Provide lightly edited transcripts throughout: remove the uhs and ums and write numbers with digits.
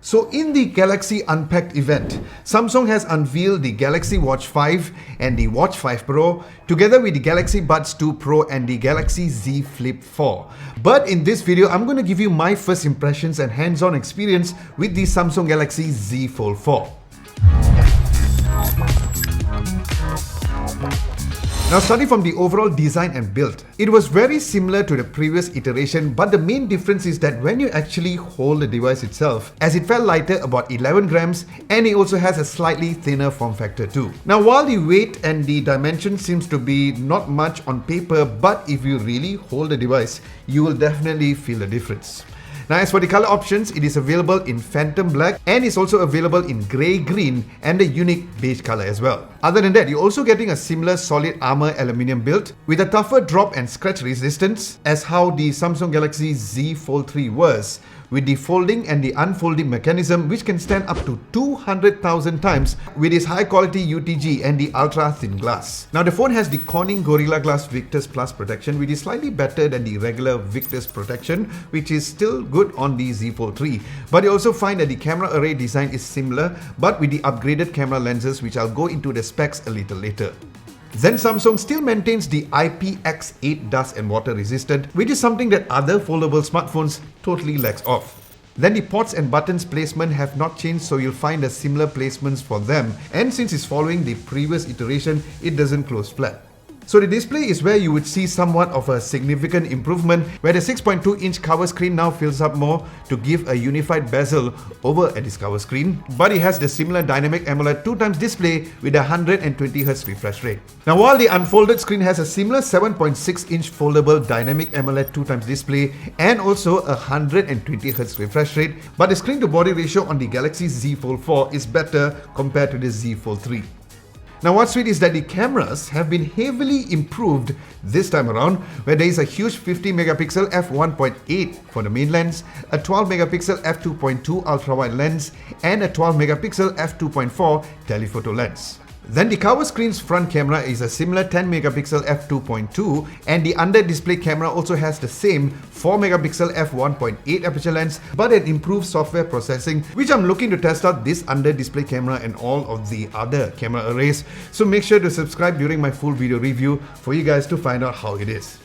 So in the Galaxy Unpacked event, Samsung has unveiled the Galaxy Watch 5 and the Watch 5 Pro together with the Galaxy Buds2 Pro and the Galaxy Z Flip 4. But in this video, I'm going to give you my first impressions and hands-on experience with the Samsung Galaxy Z Fold 4. Now starting from the overall design and build, it was very similar to the previous iteration, but the main difference is that when you actually hold the device itself, as it felt lighter about 11 grams and it also has a slightly thinner form factor too. Now while the weight and the dimension seems to be not much on paper, but if you really hold the device, you will definitely feel the difference. Now as for the color options, it is available in Phantom Black and is also available in grey green and a unique beige color as well. Other than that, you're also getting a similar solid armor aluminium build with a tougher drop and scratch resistance as how the Samsung Galaxy Z Fold4 was, with the folding and the unfolding mechanism which can stand up to 200,000 times with its high quality UTG and the ultra thin glass. Now the phone has the Corning Gorilla Glass Victus Plus protection, which is slightly better than the regular Victus protection, which is still good on the Z Fold4. But you also find that the camera array design is similar but with the upgraded camera lenses, which I'll go into the specs a little later. Then Samsung still maintains the IPX8 dust and water resistant, which is something that other foldable smartphones totally lacks of. Then the ports and buttons placement have not changed, so you'll find a similar placements for them, and since it's following the previous iteration, it doesn't close flat. So the display is where you would see somewhat of a significant improvement, where the 6.2-inch cover screen now fills up more to give a unified bezel over at this cover screen. But it has the similar dynamic AMOLED 2x display with a 120Hz refresh rate. Now while the unfolded screen has a similar 7.6-inch foldable dynamic AMOLED 2x display and also a 120Hz refresh rate, but the screen to body ratio on the Galaxy Z Fold 4 is better compared to the Z Fold 3. Now what's sweet is that the cameras have been heavily improved this time around, where there is a huge 50 megapixel f1.8 for the main lens, a 12 megapixel f2.2 ultra wide lens and a 12 megapixel f2.4 telephoto lens. Then the cover screen's front camera is a similar 10 megapixel f2.2 and the under display camera also has the same 4 megapixel f1.8 aperture lens but an improved software processing, which I'm looking to test out this under display camera and all of the other camera arrays. So make sure to subscribe during my full video review for you guys to find out how it is.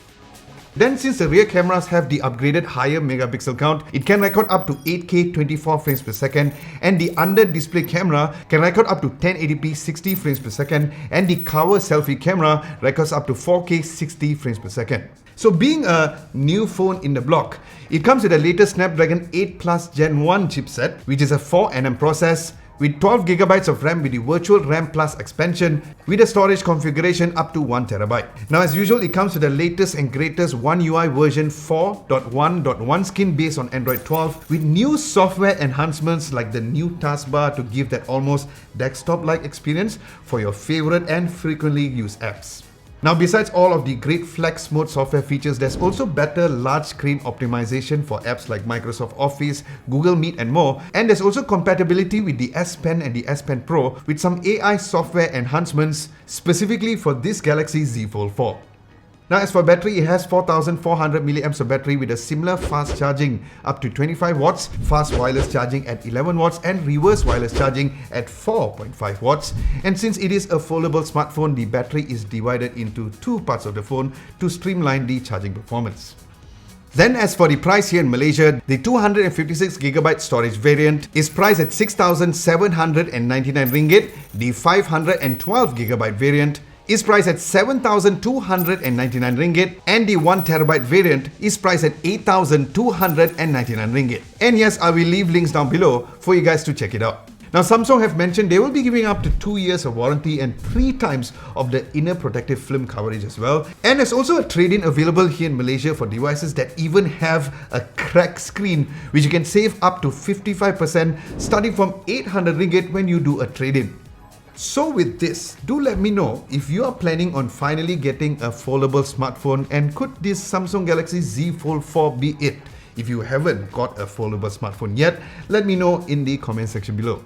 Then since the rear cameras have the upgraded higher megapixel count, it can record up to 8K 24 frames per second, and the under display camera can record up to 1080p 60 frames per second, and the cover selfie camera records up to 4K 60 frames per second. So being a new phone in the block, it comes with the latest Snapdragon 8 Plus Gen 1 chipset, which is a 4nm process, with 12GB of RAM with the Virtual RAM Plus expansion with a storage configuration up to 1TB. Now as usual, it comes with the latest and greatest One UI version 4.1.1 skin based on Android 12 with new software enhancements like the new taskbar to give that almost desktop-like experience for your favorite and frequently used apps. Now besides all of the great flex mode software features, there's also better large screen optimization for apps like Microsoft Office, Google Meet and more, and there's also compatibility with the S Pen and the S Pen Pro with some AI software enhancements specifically for this Galaxy Z Fold 4. Now as for battery, it has 4400 mAh of battery with a similar fast charging up to 25 watts, fast wireless charging at 11 watts and reverse wireless charging at 4.5 watts. And since it is a foldable smartphone, the battery is divided into two parts of the phone to streamline the charging performance. Then as for the price here in Malaysia, the 256GB storage variant is priced at 6,799 ringgit, the 512GB variant is priced at 7,299 ringgit and the 1TB variant is priced at 8,299 ringgit. And yes, I will leave links down below for you guys to check it out. Now Samsung have mentioned they will be giving up to 2 years of warranty and 3 times of the inner protective film coverage as well. And there's also a trade-in available here in Malaysia for devices that even have a cracked screen, which you can save up to 55% starting from 800 ringgit when you do a trade-in. So with this, do let me know if you are planning on finally getting a foldable smartphone, and could this Samsung Galaxy Z Fold 4 be it? If you haven't got a foldable smartphone yet, let me know in the comment section below.